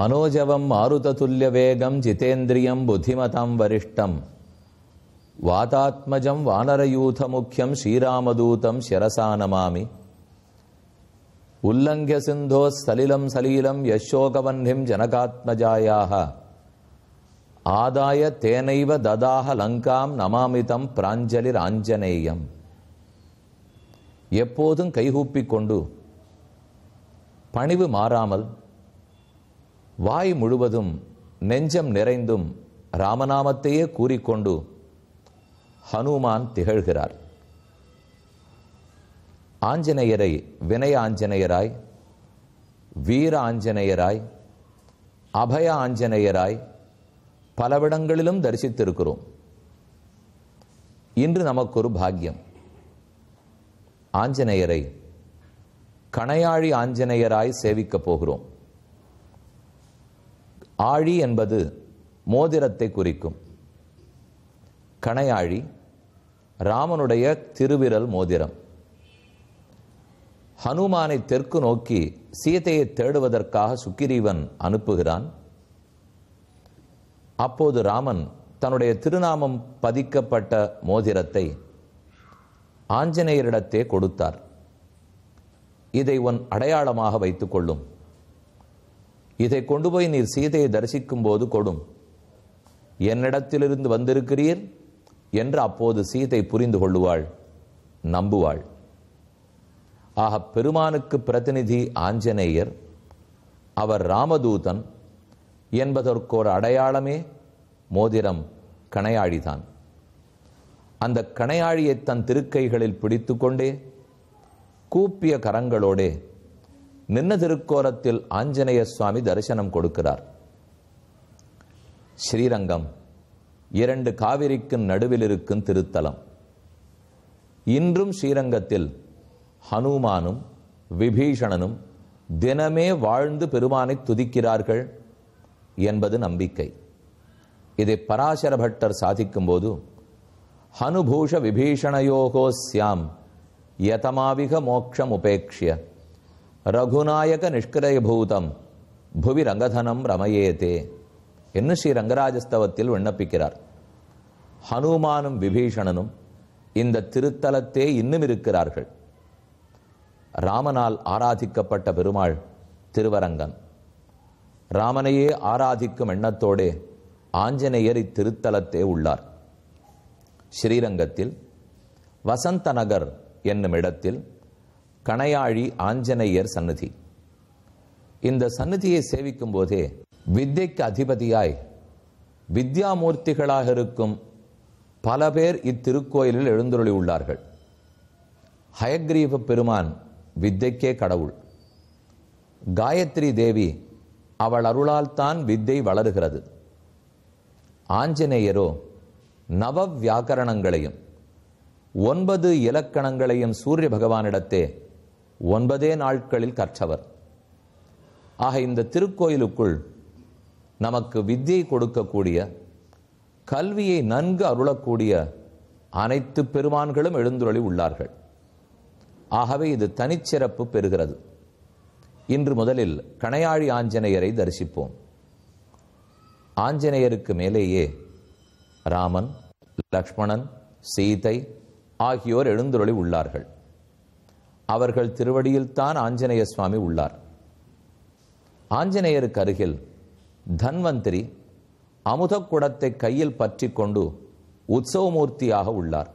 मनोजवं मारुततुल्यवेगं जितेन्द्रियं बुद्धिमतां वरिष्ठं वातात्मजं वानरयूथमुख्यं श्रीरामदूतं शिरसा नमामि। उल्लङ्घ्य सिन्धोः सलिलं सलीलं यशोकवह्निं जनकात्मजायाः आदाय तेनैव ददाह लङ्कां नमामि तं प्राञ्जलिराञ्जनेयम्। எப்போதும் கைகூப்பிக் கொண்டு பணிவு மாறாமல் வாய் முழுவதும் நெஞ்சம் நிறைந்தும் ராமநாமத்தையே கூறிக்கொண்டு ஹனுமான் திகழ்கிறார். ஆஞ்சநேயரை வினய ஆஞ்சநேயராய், வீர ஆஞ்சநேயராய், அபய ஆஞ்சநேயராய் பலவிடங்களிலும் தரிசித்திருக்கிறோம். இன்று நமக்கு ஒரு பாக்கியம். ஆஞ்சநேயரை கணையாழி ஆஞ்சநேயராய் சேவிக்கப் போகிறோம். ஆழி என்பது மோதிரத்தை குறிக்கும். கணையாழி ராமனுடைய திருவிரல் மோதிரம். ஹனுமானை தெற்கு நோக்கி சீதையை தேடுவதற்காக சுக்கிரீவன் அனுப்புகிறான். அப்போது ராமன் தன்னுடைய திருநாமம் பதிக்கப்பட்ட மோதிரத்தை ஆஞ்சநேயரிடத்தே கொடுத்தார். இதை உன் அடையாளமாக வைத்துக் கொள்ளும். இதை கொண்டு போய் நீர் சீதையை தரிசிக்கும் போது கொடும். என்னிடத்திலிருந்து வந்திருக்கிறீர் என்று அப்போது சீதை புரிந்து கொள்ளுவாள், நம்புவாள். ஆக பெருமானுக்கு பிரதிநிதி ஆஞ்சநேயர், அவர் ராமதூதன் என்பதற்கோர் அடையாளமே மோதிரம் கணையாழிதான். அந்த கணையாழியை தன் திருக்கைகளில் பிடித்து கொண்டே கூப்பிய கரங்களோடே நின்ன திருக்கோலத்தில் ஆஞ்சநேய சுவாமி தரிசனம் கொடுக்கிறார். ஸ்ரீரங்கம் இரண்டு காவிரிக்கு நடுவில் இருக்கும் திருத்தலம். இன்றும் ஸ்ரீரங்கத்தில் ஹனுமானும் விபீஷணனும் தினமே வாழ்ந்து பெருமானை துதிக்கிறார்கள் என்பது நம்பிக்கை. இதை பராசர பட்டர் சாதிக்கும் போது ஹனுபூஷ விபீஷணயோகோ ஸ்யாம் யதமாவிக மோக்ஷம் உபேக்ஷ்ய ரகுநாயக நிஷ்கிரயபூதம் புவி ரங்கதனம் ரமயேதே என்று ஸ்ரீ ரங்கராஜஸ்தவத்தில் விண்ணப்பிக்கிறார். ஹனுமானும் விபீஷணனும் இந்த திருத்தலத்தே இன்னும் இருக்கிறார்கள். ராமனால் ஆராதிக்கப்பட்ட பெருமாள் திருவரங்கன். ராமனையே ஆராதிக்கும் எண்ணத்தோடே ஆஞ்சநேயர் இத்திருத்தலத்தே உள்ளார். ஸ்ரீரங்கத்தில் வசந்த நகர் என்னும் இடத்தில் கணையாழி ஆஞ்சநேயர் சந்நிதி. இந்த சந்நிதியை சேவிக்கும் போதே வித்யைக்கு அதிபதியாய் வித்யாமூர்த்திகளாக இருக்கும் பல பேர் இத்திருக்கோயிலில் எழுந்தருளி உள்ளார்கள். ஹயக்ரீவ பெருமான் வித்யைக்கே கடவுள். காயத்ரி தேவி அவள் அருளால் தான் வித்தை வளருகிறது. ஆஞ்சநேயரோ நவ வியாக்கரணங்களையும் 9 இலக்கணங்களையும் சூரிய பகவானிடத்தே 9 நாட்களில் கற்றவர். ஆக இந்த திருக்கோயிலுக்குள் நமக்கு வித்தியை கொடுக்கக்கூடிய, கல்வியை நன்கு அருளக்கூடிய அனைத்து பெருமான்களும் எழுந்துருளி உள்ளார்கள். ஆகவே இது தனிச்சிறப்பு பெறுகிறது. இன்று முதலில் கணையாழி ஆஞ்சநேயரை தரிசிப்போம். ஆஞ்சநேயருக்கு மேலேயே ராமன், லக்ஷ்மணன், சீதை ஆகியோர் எழுந்துருளி உள்ளார்கள். அவர்கள் திருவடியில் தான் ஆஞ்சநேய சுவாமி உள்ளார். ஆஞ்சநேயருக்கு அருகில் தன்வந்திரி அமுதக் குடத்தை கையில் பற்றி கொண்டு உற்சவமூர்த்தியாக உள்ளார்.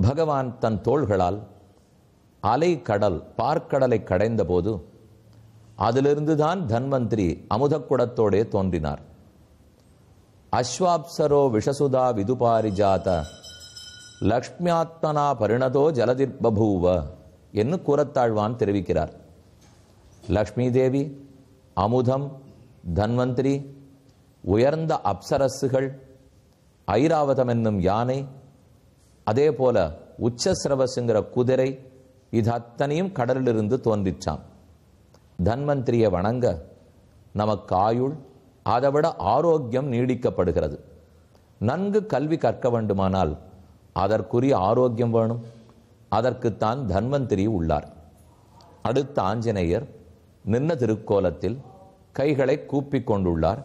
பகவான் தன் தோள்களால் அலை கடல் பார்க்கடலை கடைந்த போது அதிலிருந்து தான் தன்வந்திரி அமுதக்குடத்தோடே தோன்றினார். அஸ்வாப்சரோ விஷசுதா விதுபாரிஜாத லக்ஷ்மியாத்மனா பரிணதோ ஜலதிர்பூவ என்று கூறத்தாழ்வான் தெரிவிக்கிறார். லக்ஷ்மி தேவி, அமுதம், தன்வந்திரி, உயர்ந்த அப்சரசுகள், ஐராவதம் என்னும் யானை, அதே போல உச்சஸ்ரவசுங்கிற குதிரை, இது அத்தனையும் கடலிலிருந்து தோன்றிச்சாம். தன்வந்திரியை வணங்க நமக்கு ஆயுள், அதைவிட ஆரோக்கியம் நீடிக்கப்படுகிறது. நன்கு கல்வி கற்க வேண்டுமானால் அதற்குரிய ஆரோக்கியம் வேணும். அதற்குத்தான் தன்வந்திரி உள்ளார். அடுத்த ஆஞ்சநேயர் நின்ன திருக்கோலத்தில் கைகளை கூப்பிக் கொண்டுள்ளார்.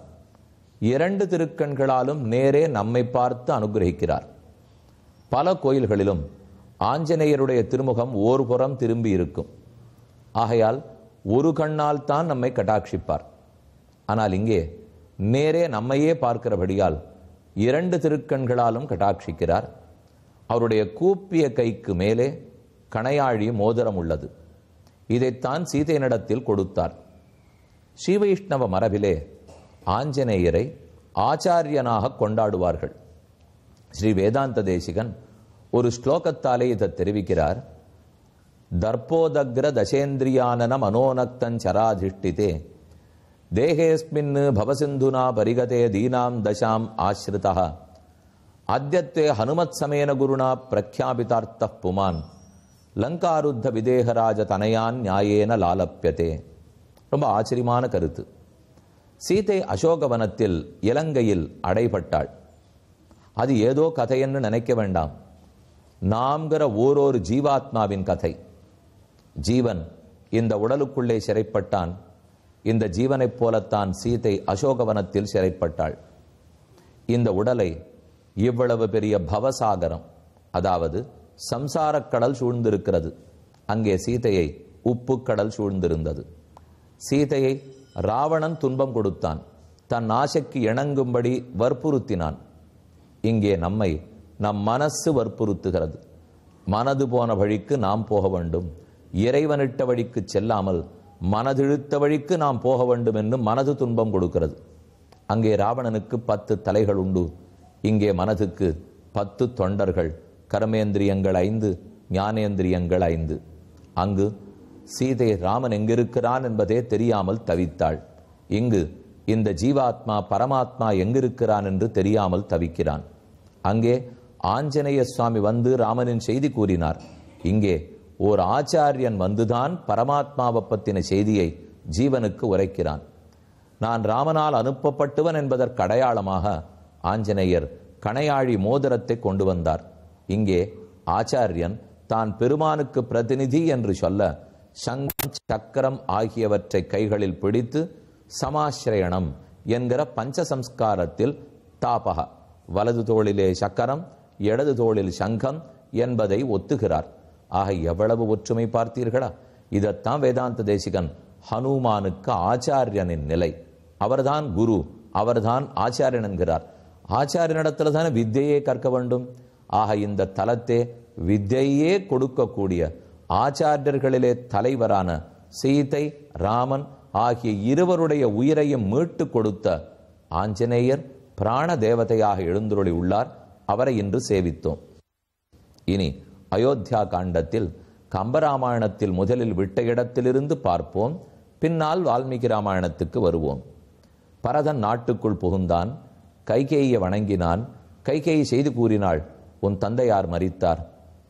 2 திருக்கண்களாலும் நேரே நம்மை பார்த்து அனுகிரகிக்கிறார். பல கோயில்களிலும் ஆஞ்சநேயருடைய திருமுகம் ஓர்புறம் திரும்பி இருக்கும். ஆகையால் ஒரு கண்ணால் தான் நம்மை கட்டாட்சிப்பார். ஆனால் இங்கே நேரே நம்மையே பார்க்கிறபடியால் 2 திருக்கண்களாலும் கட்டாட்சிக்கிறார். அவருடைய கூப்பிய கைக்கு மேலே கணையாழி மோதிரம் உள்ளது. இதைத்தான் சீதையினிடத்தில் கொடுத்தார். ஸ்ரீவைஷ்ணவ மரபிலே ஆஞ்சநேயரை ஆச்சாரியனாக கொண்டாடுவார்கள். ஸ்ரீ வேதாந்த தேசிகன் ஒரு ஸ்லோகத்தாலே இதை தெரிவிக்கிறார். தர்ப்போதக்ர தசேந்திரியானன மனோனக்தஞ்சராதிஷ்டிதே தேகேஸ்மின் பவசிந்துனா பரிகதே தீனாம் தசாம் ஆஸ்ரிதா அத்யத்வே ஹனுமத் சமேன குருணா பிரக்யாபிதார்த்த புமான் லங்காருத்த விதேகராஜ தனயான் நியாயேன லாலப்பியதே. ரொம்ப ஆச்சரியமான கருத்து. சீதை அசோகவனத்தில் இலங்கையில் அடைபட்டாள். அது ஏதோ கதைன்னு நினைக்க வேண்டாம். நாம்கிற ஓரொரு ஜீவாத்மாவின் கதை. ஜீவன் இந்த உடலுக்குள்ளே சிறைப்பட்டான். இந்த ஜீவனைப் போலத்தான் சீதை அசோகவனத்தில் சிறைப்பட்டாள். இந்த உடலை இவ்வளவு பெரிய பவசாகரம், அதாவது சம்சாரக்கடல் சூழ்ந்திருக்கிறது. அங்கே சீதையை உப்புக்கடல் சூழ்ந்திருந்தது. சீதையை ராவணன் துன்பம் கொடுத்தான். தன் ஆசைக்கு இணங்கும்படி வற்புறுத்தினான். இங்கே நம்மை நம் மனசு வற்புறுத்துகிறது. மனது போன வழிக்கு நாம் போக வேண்டும், இறைவனிட்ட வழிக்கு செல்லாமல் மனதிழுத்த வழிக்கு நாம் போக வேண்டும் என்று மனது துன்பம் கொடுக்கிறது. அங்கே ராவணனுக்கு 10 தலைகள் உண்டு. இங்கே மனதுக்கு 10 தொண்டர்கள். கர்மேந்திரியங்கள் 5, ஞானேந்திரியங்கள் 5. அங்கு சீதை ராமன் எங்கிருக்கிறான் என்பதே தெரியாமல் தவித்தாள். இங்கு இந்த ஜீவாத்மா பரமாத்மா எங்கிருக்கிறான் என்று தெரியாமல் தவிக்கிறான். அங்கே ஆஞ்சநேய சுவாமி வந்து ராமனின் செய்தி கூறினார். இங்கே ஓர் ஆச்சாரியன் வந்துதான் பரமாத்மாவை பற்றின செய்தியை ஜீவனுக்கு உரைக்கிறான். நான் ராமனால் அனுப்பப்பட்டவன் என்பதற்கு அடையாளமாக ஆஞ்சநேயர் கணையாழி மோதிரத்தை கொண்டு வந்தார். இங்கே ஆச்சாரியன் தான் பெருமானுக்கு பிரதிநிதி என்று சொல்ல சங்கம் சக்கரம் ஆகியவற்றை கைகளில் பிடித்து சமாஸ்ரயணம் என்கிற பஞ்சசம்ஸ்காரத்தில் தாபக, வலது தோளிலே சக்கரம் இடது தோளில் சங்கம் என்பதை ஒத்துகிறார். ஆக எவ்வளவு ஒற்றுமை பார்த்தீர்களா? இதைத்தான் வேதாந்த தேசிகன் ஹனுமானுக்கு ஆச்சாரியனின் நிலை. அவர்தான் குரு, அவர்தான் ஆச்சாரியன் என்கிறார். ஆச்சாரியனிடத்தில் தானே வித்தையே கற்க வேண்டும். ஆக இந்த தலத்தே வித்தையே கொடுக்கக்கூடிய ஆச்சாரியர்களிலே தலைவரான சீதை ராமன் ஆகிய இருவருடைய உயிரையும் மீட்டு கொடுத்த ஆஞ்சநேயர் பிராண தேவதையாக எழுந்துருளி உள்ளார். அவரை இன்று சேவித்தோம். இனி அயோத்தியா காண்டத்தில் கம்பராமாயணத்தில் முதலில் விட்ட இடத்திலிருந்து பார்ப்போம். பின்னால் வால்மீகி ராமாயணத்துக்கு வருவோம். பரதன் நாட்டுக்குள் புகுந்தான். கைகேயை வணங்கினான். கைகேயி செய்து கூறினாள், உன் தந்தையார் மரித்தார்.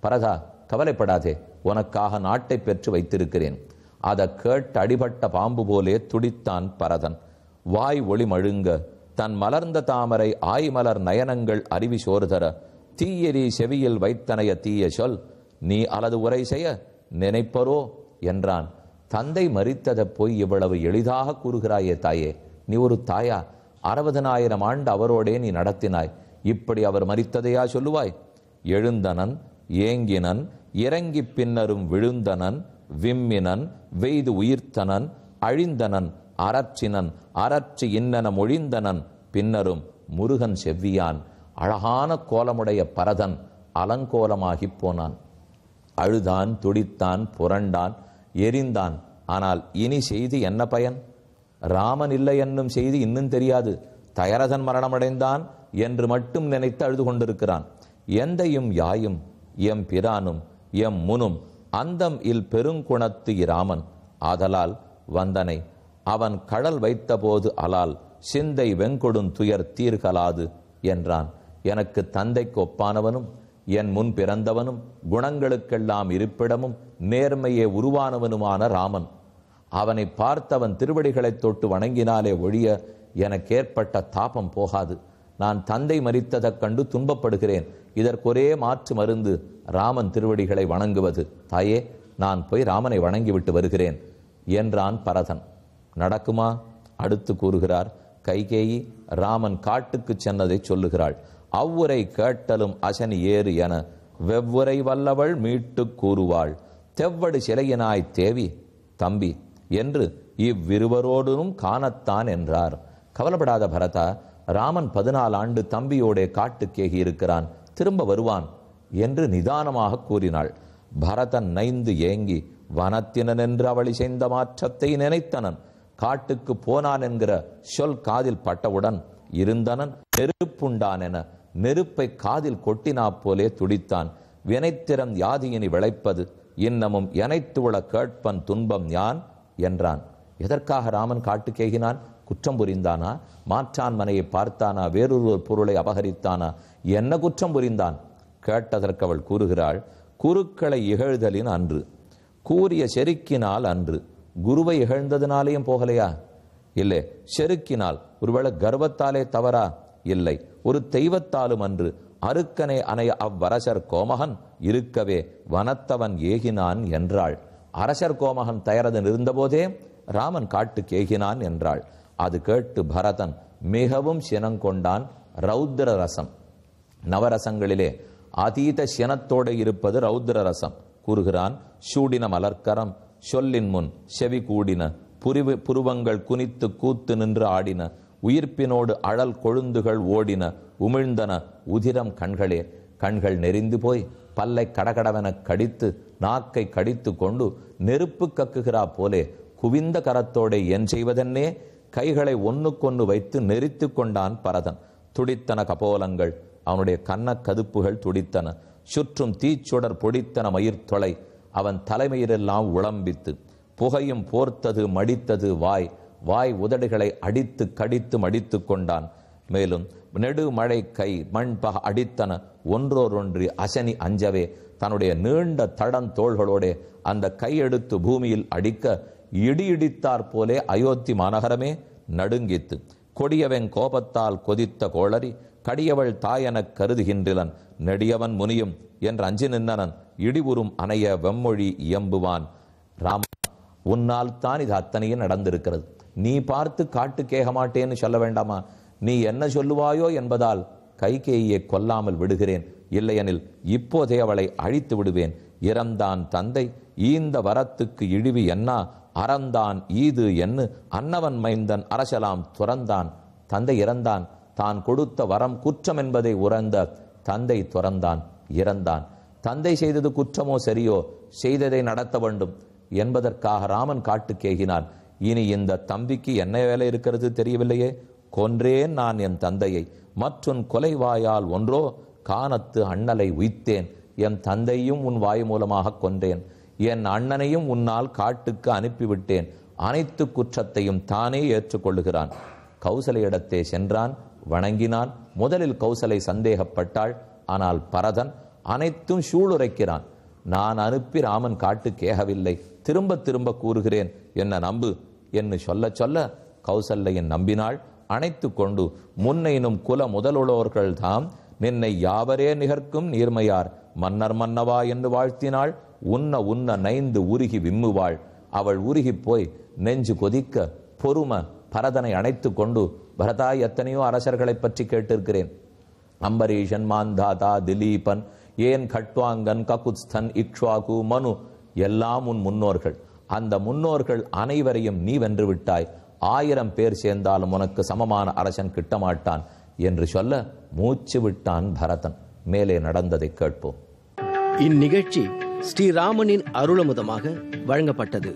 பரதா, கவலைப்படாதே, உனக்காக நாட்டை பெற்று வைத்திருக்கிறேன். அதை கேட்டு அடிபட்ட பாம்பு போலே துடித்தான் பரதன். வாய் ஒளி மழுங்க தன் மலர்ந்த தாமரை ஆய்மலர் நயனங்கள் அருவி சோர்தர தீயெறி செவியில் வைத்தனைய தீய சொல் நீ அலது உரை செய்ய நினைப்பரோ என்றான். தந்தை மரித்ததை போய் இவ்வளவு எளிதாக கூறுகிறாயே தாயே, நீ ஒரு தாயா? 60,000 ஆண்டு அவரோடே நீ நடத்தினாய். இப்படி அவர் மரித்ததையா சொல்லுவாய்? எழுந்தனன் ஏங்கினன் இறங்கி பின்னரும் விழுந்தனன் விம்மினன் வெய்து உயிர்த்தனன் அழிந்தனன் அரற்றினன் அரற்றி இன்னன மொழிந்தனன் பின்னரும் முருகன் செவ்வியான். அழகான கோலமுடைய பரதன் அலங்கோலமாகி போனான். அழுதான், துடித்தான், புரண்டான், எரிந்தான். ஆனால் இனி செய்தி என்ன பயன்? ராமன் இல்லை என்னும் செய்தி இன்னும் தெரியாது. தயரதன் மரணமடைந்தான் என்று மட்டும் நினைத்து அழுது கொண்டிருக்கிறான். எந்தையும் யாயும் எம் பிரானும் எம் முனும் அந்தம் இல் பெருங்குணத்து இராமன் ஆதலால் வந்தனை அவன் கடல் வைத்தபோது அலால் சிந்தை வெங்கொடும் துயர் தீர்கலாது என்றான். எனக்கு தந்தைக்கு ஒப்பானவனும் என் முன் பிறந்தவனும் குணங்களுக்கெல்லாம் இருப்பிடமும் நேர்மையே உருவானவனுமான ராமன். அவனை பார்த்தவன் திருவடிகளைத் தொட்டு வணங்கினாலே ஒழிய எனக்கேற்பட்ட தாபம் போகாது. நான் தந்தை மரித்ததைக் கண்டு துன்பப்படுகிறேன். இதற்கொரே மாற்று மருந்து ராமன் திருவடிகளை வணங்குவது. தாயே, நான் போய் ராமனை வணங்கிவிட்டு வருகிறேன் என்றான் பரதன். நடக்குமா? அடுத்து கூறுகிறார், கைகேயி ராமன் காட்டுக்கு சென்னதை சொல்லுகிறாள். அவ்வுரை கேட்டலும் அசனி ஏறு என வெவ்வுரை வல்லவள் மீட்டு கூறுவாள். தெவ்வடு சிலையினாய் தேவி தம்பி என்று இவ்விருவரோடும் காணத்தான் என்றார். கவலைப்படாத பரதா, ராமன் 14 ஆண்டு தம்பியோட காட்டுக்கேகி இருக்கிறான், திரும்ப வருவான் என்று நிதானமாக கூறினாள். பரதன் நைந்து ஏங்கி வனத்தினன் என்று அவள் செய்த மாற்றத்தை நினைத்தனன். காட்டுக்கு போனான் என்கிற சொல் காதில் பட்டவுடன் இருந்தனன் நெருப்புண்டான் என நெருப்பை காதில் கொட்டினா போலே துடித்தான். வினைத்திறம் யாதியினி விளைப்பது இன்னமும் எனைத்துள கேட்பன் துன்பம் யான் என்றான். எதற்காக ராமன் காட்டுக்கேகினான்? குற்றம் புரிந்தானா? மாற்றான் மனையை பார்த்தானா? வேறொரு பொருளை அபகரித்தானா? என்ன குற்றம் புரிந்தான்? கேட்டதற்கு அவள் கூறுகிறாள், குருக்களை இகழ்தலின் அன்று, கூறிய செருக்கினால் அன்று. குருவை இகழ்ந்ததினாலேயும் போகலையா? இல்லை. செருக்கினால் ஒருவேளை கர்வத்தாலே தவறா? இல்லை. ஒரு தெய்வத்தாலும் அன்று. அருக்கனை அணைய அவ்வரசர் கோமகன் இருக்கவே வனத்தவன் ஏகினான் என்றாள். அரசர் கோமகன் தயரது இருந்தபோதே ராமன் காட்டுக்கு ஏகினான் என்றாள். அது கேட்டு பரதன் மிகவும் சினங்கொண்டான். ரௌத்ர ரசம், நவரசங்களிலே அதீத சினத்தோடு இருப்பது ரௌத்ர ரசம். கூறுகிறான், சூடின மலர்க்கரம் சொல்லின் முன் செவி கூடின, புருவங்கள் குனித்து கூத்து நின்று ஆடின, உயிர்ப்பினோடு அழல் கொழுந்துகள் ஓடின, உமிழ்ந்தன உதிரம் கண்களே. கண்கள் நெறிந்து போய் பல்லை கடகடவென கடித்து நாக்கை கடித்து கொண்டு நெருப்பு கக்குகிறா போலே குவிந்த கரத்தோட என் செய்வதென்னே கைகளை ஒன்னுக்கொன்னு வைத்து நெறித்து கொண்டான் பரதன். துடித்தன கபோலங்கள், அவனுடைய கண்ண கதுப்புகள் துடித்தன. சுற்றும் தீச்சுடர் பொடித்தன மயிர் தொலை, அவன் தலைமையிலெல்லாம் உளம்பித்து. புகையும் போர்த்தது மடித்தது வாய், வாய் உதடுகளை அடித்து கடித்து மடித்து கொண்டான். மேலும் நெடு மழை கை மண்பக அடித்தன ஒன்றோரொன்றி அசனி அஞ்சவே. தன்னுடைய நீண்ட தடம் தோள்களோட அந்த கையெடுத்து பூமியில் அடிக்க இடி இடித்தாற் போலே அயோத்தி மாநகரமே நடுங்கித்து. கொடியவன் கோபத்தால் கொதித்த கோளரி கடியவள் தாயெனக் கருதுகின்றலன், நெடியவன் முனியும் என்று அஞ்சி நின்றனன். இடிவுறும் அணைய வெம்மொழி இயம்புவான். ராம, உன்னால் தான் இது அத்தனையும் நடந்திருக்கிறது. நீ பார்த்து காட்டு கேக மாட்டேன்னு சொல்ல வேண்டாமா? நீ என்ன சொல்லுவாயோ என்பதால் கைகேயியை கொல்லாமல் விடுகிறேன். இல்லையெனில் இப்போதே அவளை அழித்து விடுவேன். இறந்தான் தந்தை ஈந்த வரத்துக்கு இழிவு என்னா, அறந்தான் ஈது என்று அன்னவன் மைந்தன் அரசலாம் துறந்தான். தந்தை இறந்தான், தான் கொடுத்த வரம் குற்றம் என்பதை உணர்ந்த தந்தை துறந்தான், இறந்தான். தந்தை செய்தது குற்றமோ சரியோ, செய்ததை நடத்த வேண்டும் என்பதற்காக ராமன் காட்டுக்கேகினான். இனி இந்த தம்பிக்கு என்ன வேலை இருக்கிறது தெரியவில்லையே. கொன்றேன் நான் என் தந்தையை, மற்றும் கொலைவாயால் ஒன்றோ கானத்து அண்ணலை உய்த்தேன். என் தந்தையும் உன் வாய் மூலமாக கொன்றேன், என் அண்ணனையும் உன்னால் காட்டுக்கு அனுப்பிவிட்டேன். அனைத்து குற்றத்தையும் தானே ஏற்றுக்கொள்ளுகிறான். கௌசலையிடத்தே சென்றான், வணங்கினான். முதலில் கௌசலை சந்தேகப்பட்டாள். ஆனால் பரதன் அனைத்தும் சூளுரைக்கிறான். நான் அனுப்பி ராமன் காட்டு கேகவில்லை, திரும்ப திரும்ப கூறுகிறேன், என்ன நம்பு என்று சொல்ல சொல்ல கௌசல்லையின் நம்பினாள். அணைத்து கொண்டு முன்னையினும் குல முதலுள்ளோர்கள் தாம் நின்னை யாவரே நிகர்க்கும் நீர்மையார் மன்னர் மன்னவா என்று வாழ்த்தினாள். உன்ன உன்ன நைந்து உருகி விம்முவாள். அவள் உருகி போய் நெஞ்சு கொதிக்க பொறும பரதனை அணைத்து கொண்டு, பரதா, எத்தனையோ அரசர்களை பற்றி கேட்டிருக்கிறேன். அம்பரீஷன், மாந்தாதா, திலீபன், ஏன் கட்வாங்கன், ககுத்ஸ்தன், இக்ஷ்வாகு, மனு எல்லாம் உன் முன்னோர்கள். அந்த முன்னோர்கள் அனைவரையும் நீ வென்று விட்டாய். 1000 பேர் சேர்ந்தாலும் உனக்கு சமமான அரசன் கிட்டமாட்டான் என்று சொல்ல மூச்சு விட்டான் பரதன். மேலே நடந்ததை கேட்போம். இந்நிகழ்ச்சி ஸ்ரீராமனின் அருளமுதமாக வழங்கப்பட்டது.